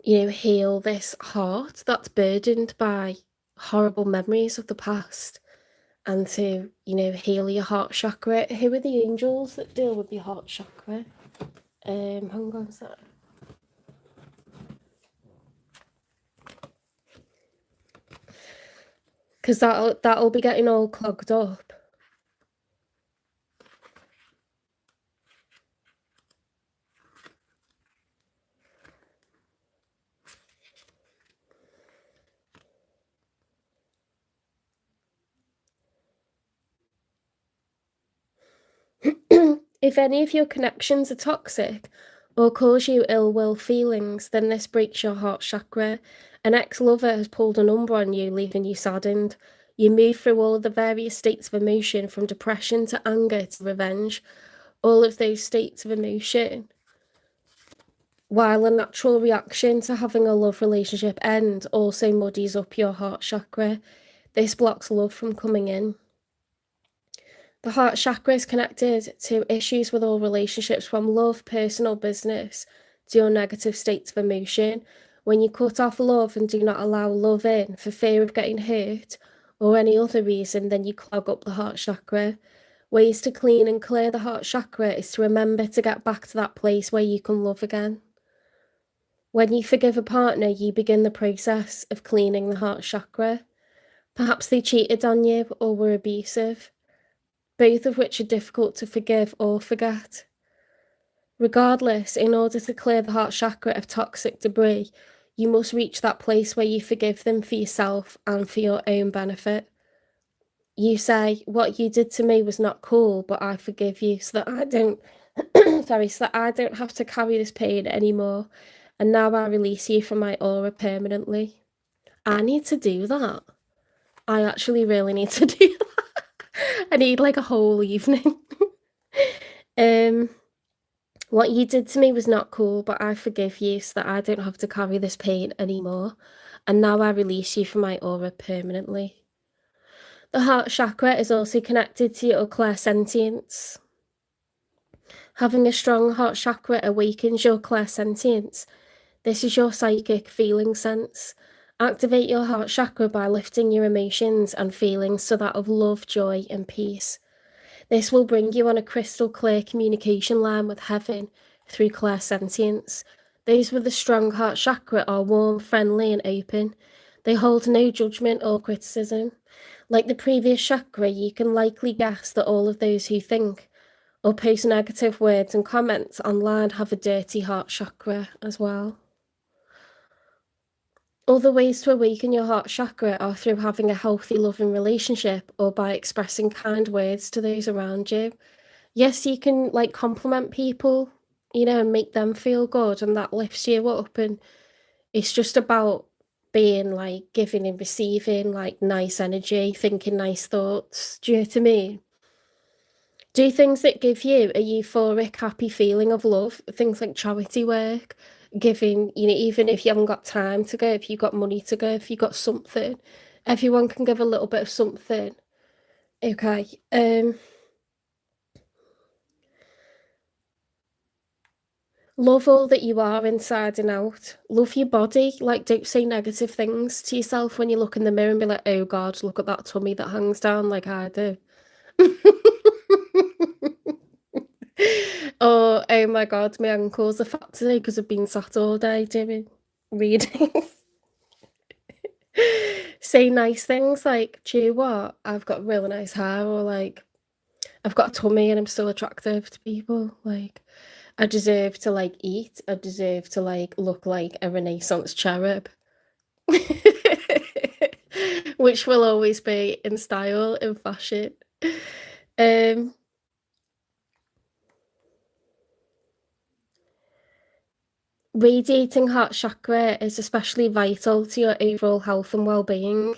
heal this heart that's burdened by horrible memories of the past, and to, heal your heart chakra. Who are the angels that deal with your heart chakra? Hang on a sec. Because that'll be getting all clogged up. If any of your connections are toxic or cause you ill will feelings, then this breaks your heart chakra. An ex-lover has pulled a number on you, leaving you saddened. You move through all of the various states of emotion, from depression to anger to revenge. All of those states of emotion, while a natural reaction to having a love relationship end, also muddies up your heart chakra. This blocks love from coming in. The heart chakra is connected to issues with all relationships, from love, personal, business, to your negative states of emotion. When you cut off love and do not allow love in for fear of getting hurt or any other reason, then you clog up the heart chakra. Ways to clean and clear the heart chakra is to remember to get back to that place where you can love again. When you forgive a partner, you begin the process of cleaning the heart chakra. Perhaps they cheated on you or were abusive, both of which are difficult to forgive or forget. Regardless, in order to clear the heart chakra of toxic debris, you must reach that place where you forgive them for yourself and for your own benefit. You say, what you did to me was not cool, but I forgive you so that I don't, so that I don't have to carry this pain anymore. And now I release you from my aura permanently. I need to do that. I actually really need to do that. I need like a whole evening. What you did to me was not cool, but I forgive you so that I don't have to carry this pain anymore. And now I release you from my aura permanently. The heart chakra is also connected to your clairsentience. Having a strong heart chakra awakens your clairsentience. This is your psychic feeling sense. Activate your heart chakra by lifting your emotions and feelings to that of love, joy, and peace. This will bring you on a crystal clear communication line with heaven through clairsentience. Those with a strong heart chakra are warm, friendly, and open. They hold no judgment or criticism. Like the previous chakra, you can likely guess that all of those who think or post negative words and comments online have a dirty heart chakra as well. Other ways to awaken your heart chakra are through having a healthy, loving relationship or by expressing kind words to those around you. Yes, you can like compliment people, and make them feel good, and that lifts you up. And it's just about being like giving and receiving like nice energy, thinking nice thoughts. Do you know what I mean? Do things that give you a euphoric, happy feeling of love, things like charity work, giving, even if you haven't got time to go, if you've got money to go, if you've got something, everyone can give a little bit of something. Okay. Love all that you are inside and out. Love your body. Like, don't say negative things to yourself when you look in the mirror and be like, oh God, look at that tummy that hangs down like I do. Or, oh my God, my ankles are fat today because I've been sat all day doing reading. Say nice things like, do you know what? I've got really nice hair, or like, I've got a tummy and I'm still attractive to people. Like, I deserve to like eat. I deserve to like look like a Renaissance cherub. Which will always be in style and fashion. Um, Radiating heart chakra is especially vital to your overall health and well-being.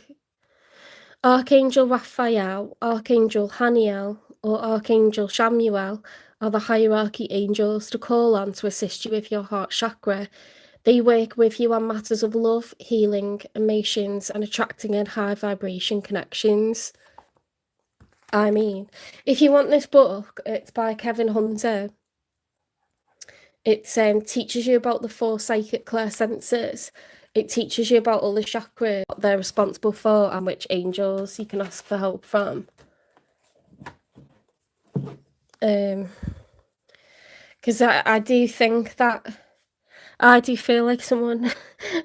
Archangel Raphael, Archangel Haniel, or Archangel Shamuel are the hierarchy angels to call on to assist you with your heart chakra. They work with you on matters of love, healing, emotions, and attracting in high vibration connections. I mean, if you want this book, it's by Kevin Hunter. It teaches you about the 4 psychic clairsenses. It teaches you about all the chakras, what they're responsible for, and which angels you can ask for help from. Because I do think that I do feel like someone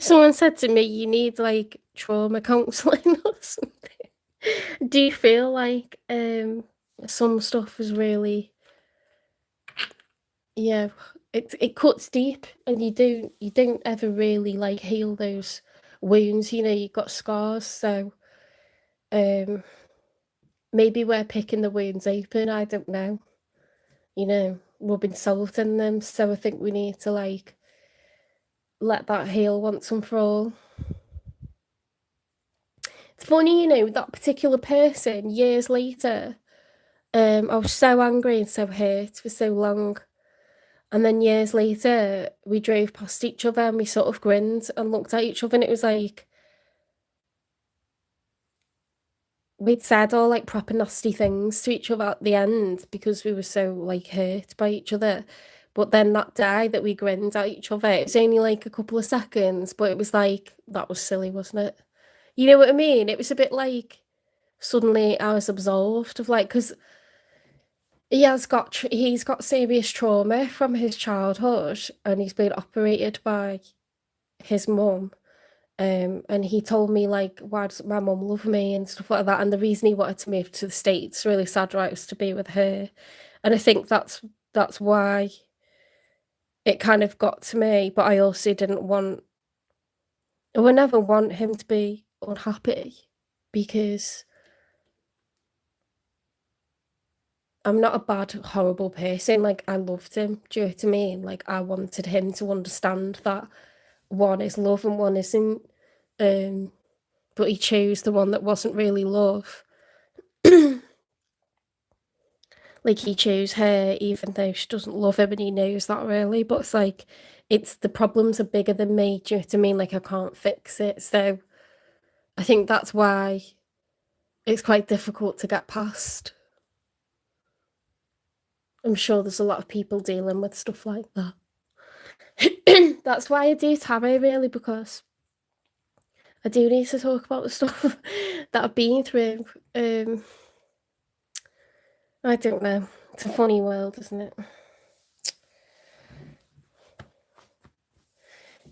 said to me, you need like trauma counselling or something. Do you feel like some stuff is really, yeah, it cuts deep, and you don't ever really like heal those wounds, you've got scars, so maybe we're picking the wounds open, I don't know, rubbing salt in them, so I think we need to like let that heal once and for all. It's funny, that particular person, years later, I was so angry and so hurt for so long. And then years later, we drove past each other and we sort of grinned and looked at each other, and it was like, we'd said all like proper nasty things to each other at the end because we were so like hurt by each other. But then that day that we grinned at each other, it was only like a couple of seconds, but it was like that was silly, wasn't it? You know what I mean? It was a bit like suddenly I was absolved of like because he's got serious trauma from his childhood and he's been operated by his mum. And he told me like, why doesn't my mum love me and stuff like that. And the reason he wanted to move to the States, really sad, right, was to be with her. And I think that's why it kind of got to me. But I would never want him to be unhappy because I'm not a bad, horrible person. Like I loved him. Do you know what I mean? Like I wanted him to understand that one is love and one isn't. Um, but he chose the one that wasn't really love. Like he chose her even though she doesn't love him and he knows that really, but it's like it's the problems are bigger than me, do you know what I mean? Like I can't fix it. So I think that's why it's quite difficult to get past. I'm sure there's a lot of people dealing with stuff like that. That's why I do tarot really, because I do need to talk about the stuff that I've been through. I don't know. It's a funny world, isn't it?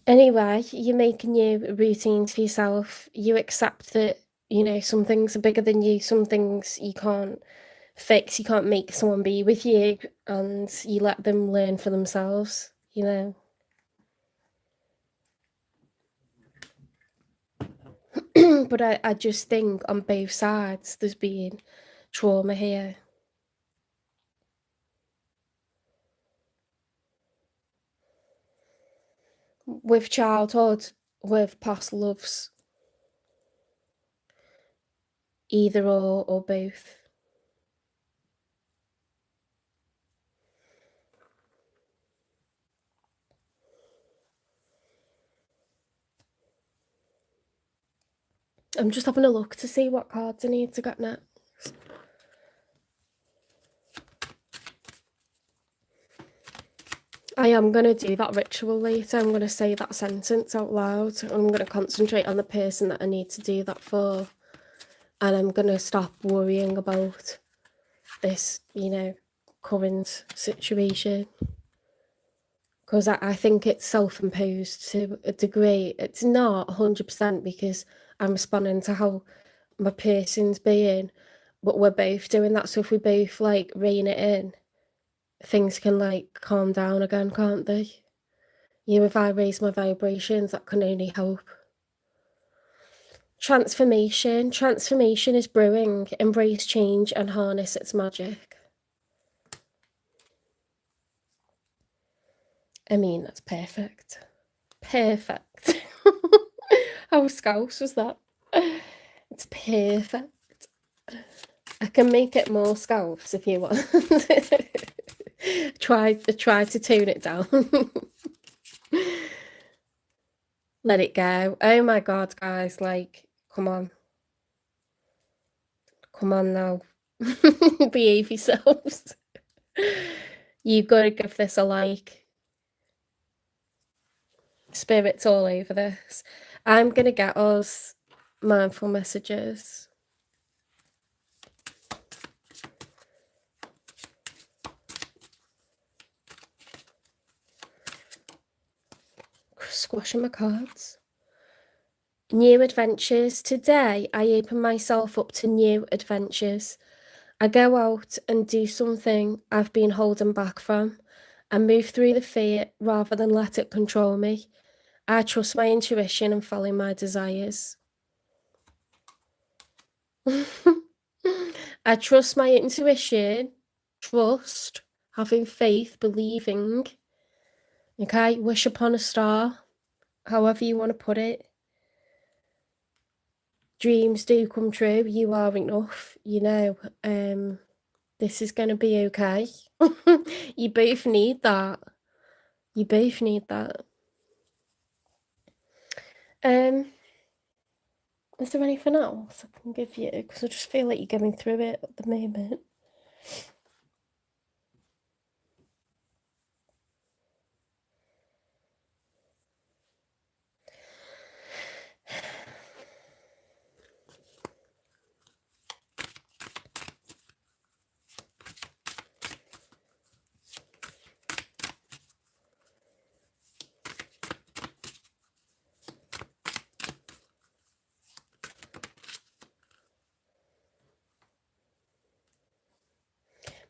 Anyway, you make new routines for yourself. You accept that, you know, some things are bigger than you, some things you can't fix. You can't make someone be with you, and you let them learn for themselves, you know. But I just think on both sides there's been trauma here. With childhood, with past loves, either or both. I'm just having a look to see what cards I need to get next. I am going to do that ritual later. I'm going to say that sentence out loud. I'm going to concentrate on the person that I need to do that for. And I'm going to stop worrying about this, you know, current situation. Because I think it's self-imposed to a degree. It's not 100% because I'm responding to how my person's being, but we're both doing that. So if we both like rein it in, things can like calm down again, can't they? You know, if I raise my vibrations, that can only help. Transformation is brewing. Embrace change and harness its magic. I mean, that's perfect. Perfect. How scouse was that? It's perfect. I can make it more scouse if you want. try to tone it down. Let it go. Oh my god, guys, like, come on. Come on now. Behave yourselves. You've got to give this a like. Spirits all over this. I'm going to get us mindful messages. Squashing my cards. New adventures. Today, I open myself up to new adventures. I go out and do something I've been holding back from. I move through the fear rather than let it control me. I trust my intuition and follow my desires. I trust my intuition. Trust, having faith, believing. Okay, wish upon a star, however you want to put it. Dreams do come true. You are enough, you know. This is going to be okay. You both need that. You both need that. Is there anything else I can give you? Because I just feel like you're going through it at the moment.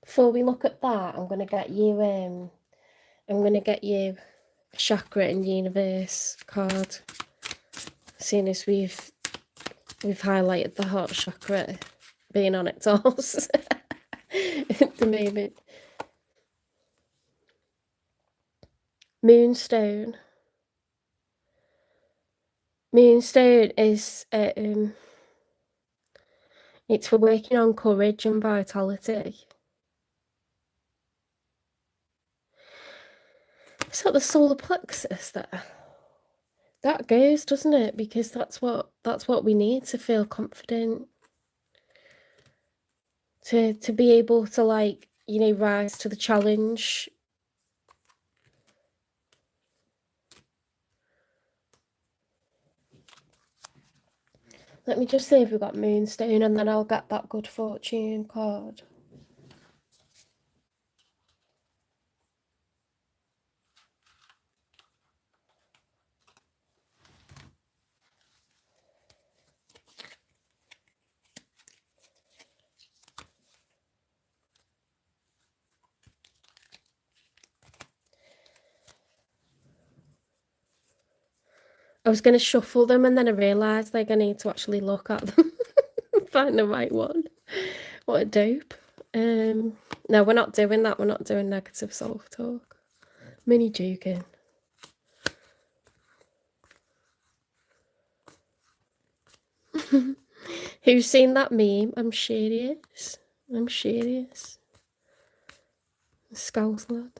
Before we look at that, I'm gonna get you a chakra and universe card. Seeing as we've highlighted the heart chakra being on its arse at the moment. Moonstone. Moonstone is it's for working on courage and vitality. It's like the solar plexus there. That goes, doesn't it? Because that's what we need to feel confident. To be able to, like, you know, rise to the challenge. Let me just see if we've got Moonstone, and then I'll get that good fortune card. I was going to shuffle them, and then I realised, like, I need to actually look at them and find the right one. What a dope. No, we're not doing that. We're not doing negative self-talk. I'm only joking. Who's seen that meme? I'm serious. I'm serious. Scouse lad.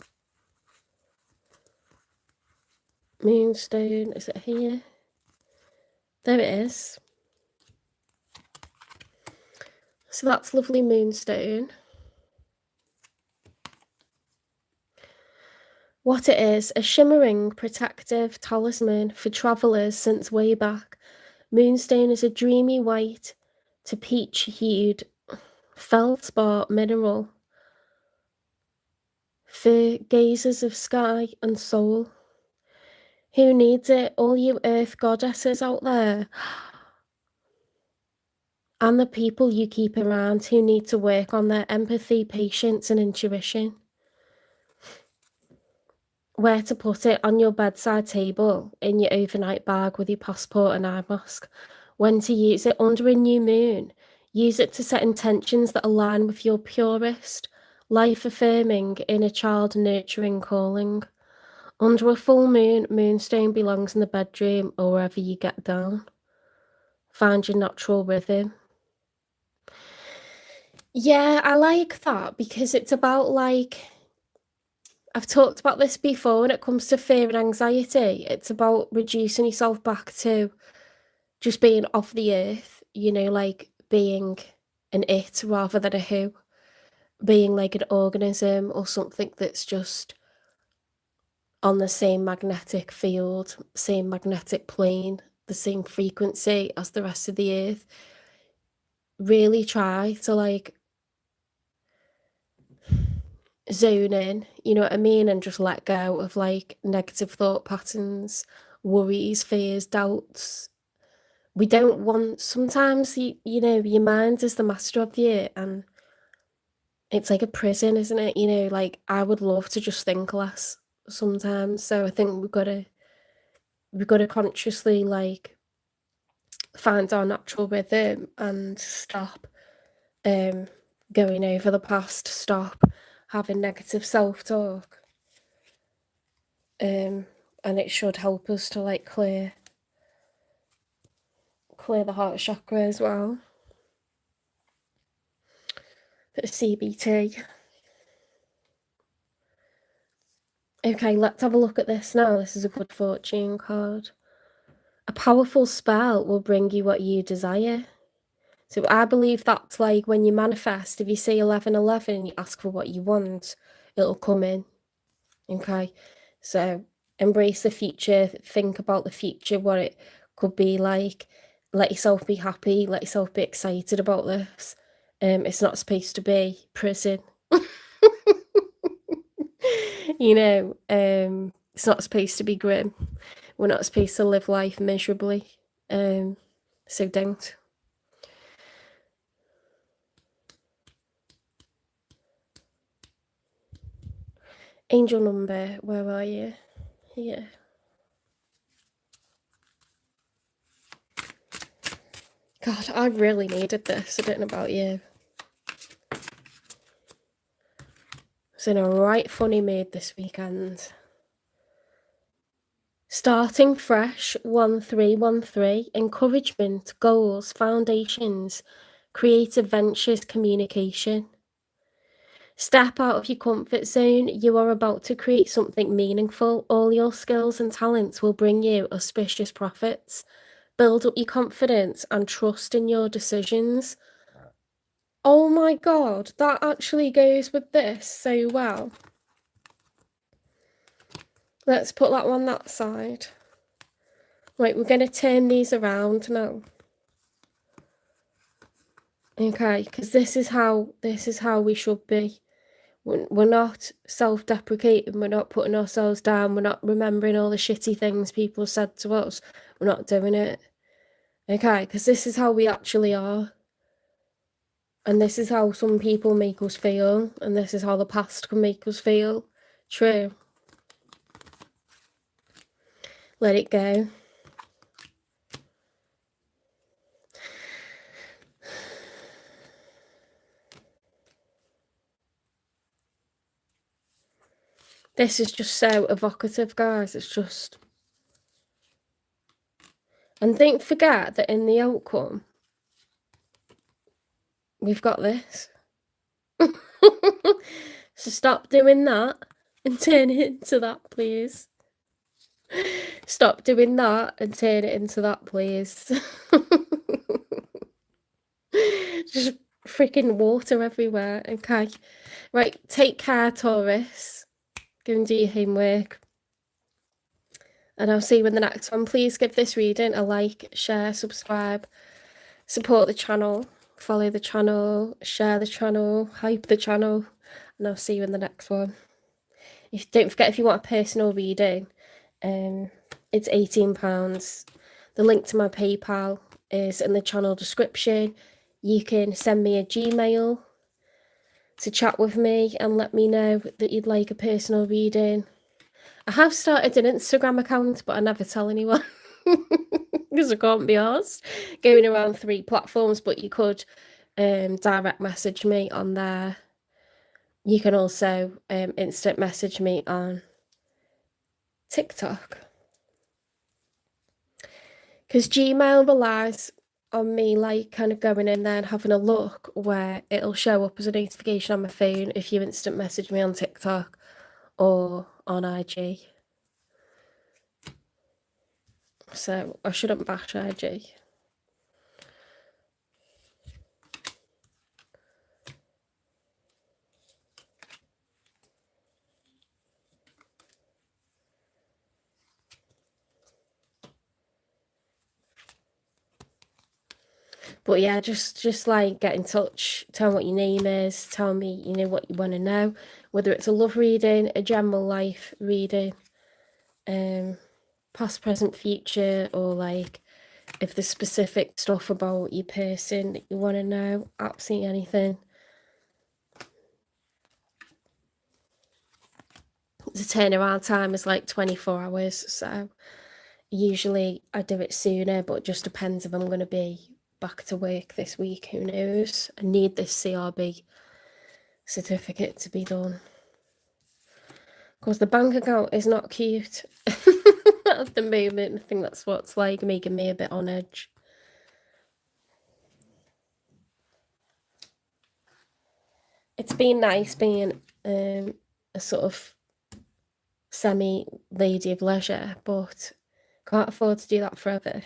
Moonstone, is it here? There it is. So that's lovely Moonstone. What it is, a shimmering protective talisman for travellers since way back. Moonstone is a dreamy white to peach-hued feldspar mineral for gazers of sky and soul. Who needs it? All you earth goddesses out there. And the people you keep around who need to work on their empathy, patience, and intuition. Where to put it: on your bedside table, in your overnight bag with your passport and eye mask. When to use it: under a new moon. Use it to set intentions that align with your purest, life-affirming, inner child nurturing calling. Under a full moon, Moonstone belongs in the bedroom or wherever you get down. Find your natural rhythm. Yeah, I like that because it's about, like, I've talked about this before when it comes to fear and anxiety. It's about reducing yourself back to just being of the earth, you know, like being an it rather than a who. Being like an organism or something that's just on the same magnetic field, same magnetic plane, the same frequency as the rest of the earth. Really try to, like, zone in, you know what I mean, and just let go of, like, negative thought patterns, worries, fears, doubts. We don't want, sometimes, you know, your mind is the master of the earth, and it's like a prison, isn't it? You know, like, I would love to just think less sometimes, so I think we've got to consciously, like, find our natural rhythm and stop going over the past, stop having negative self-talk. And it should help us to, like, clear the heart chakra as well. Bit of CBT. Okay, let's have a look at this now. This is a good fortune card. A powerful spell will bring you what you desire. So I believe that's like when you manifest, if you say 1111 and you ask for what you want, it'll come in. Okay? So embrace the future, think about the future, what it could be like. Let yourself be happy, let yourself be excited about this. It's not supposed to be prison. You know, it's not supposed to be grim. We're not supposed to live life miserably. So don't. Angel number, where are you? Here. God, I really needed this. I don't know about you. I was in a right funny mood this weekend. Starting fresh, 1313, encouragement, goals, foundations, creative ventures, communication. Step out of your comfort zone. You are about to create something meaningful. All your skills and talents will bring you auspicious profits. Build up your confidence and trust in your decisions. Oh my God, that actually goes with this so well. Let's put that on that side. Right, we're going to turn these around now. Okay, because this is how we should be. We're not self-deprecating, we're not putting ourselves down, we're not remembering all the shitty things people said to us. We're not doing it. Okay, because this is how we actually are. And this is how some people make us feel, and this is how the past can make us feel. True. Let it go. This is just so evocative, guys. It's just... And don't forget that in the outcome, we've got this. So stop doing that and turn it into that, please. Stop doing that and turn it into that, please. Just freaking water everywhere. Okay. Right, take care, Taurus. Go and do your homework. And I'll see you in the next one. Please give this reading a like, share, subscribe, support the channel, follow the channel, share the channel, hype the channel, and I'll see you in the next one. Don't forget, if you want a personal reading, it's £18. The link to my PayPal is in the channel description. You can send me a Gmail to chat with me and let me know that you'd like a personal reading. I have started an Instagram account, but I never tell anyone because I can't be arsed going around 3 platforms, but you could direct message me on there. You can also instant message me on TikTok. Because Gmail relies on me like kind of going in there and having a look, where it'll show up as a notification on my phone if you instant message me on TikTok or on IG. So I shouldn't bash IG. But yeah, just like get in touch, tell me what your name is, tell me, you know, what you want to know, whether it's a love reading, a general life reading, past, present, future, or like if there's specific stuff about your person that you want to know, absolutely anything. The turnaround time is like 24 hours, so usually I do it sooner, but it just depends if I'm going to be back to work this week. Who knows? I need this CRB certificate to be done, because the bank account is not cute at the moment. I think that's what's like making me a bit on edge. It's been nice being a sort of semi lady of leisure, but Can't afford to do that forever.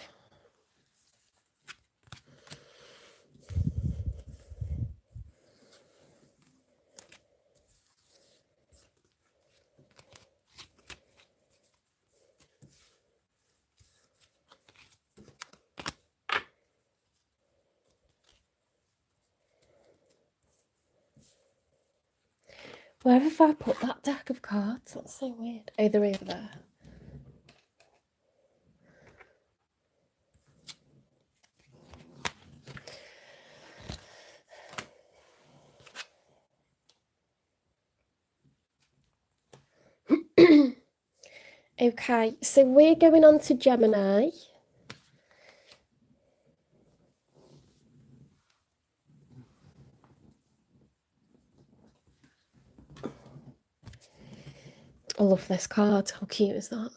Where have I put that deck of cards? That's so weird. Oh, they're over there. Okay, so we're going on to Gemini. I love this card. How cute is that?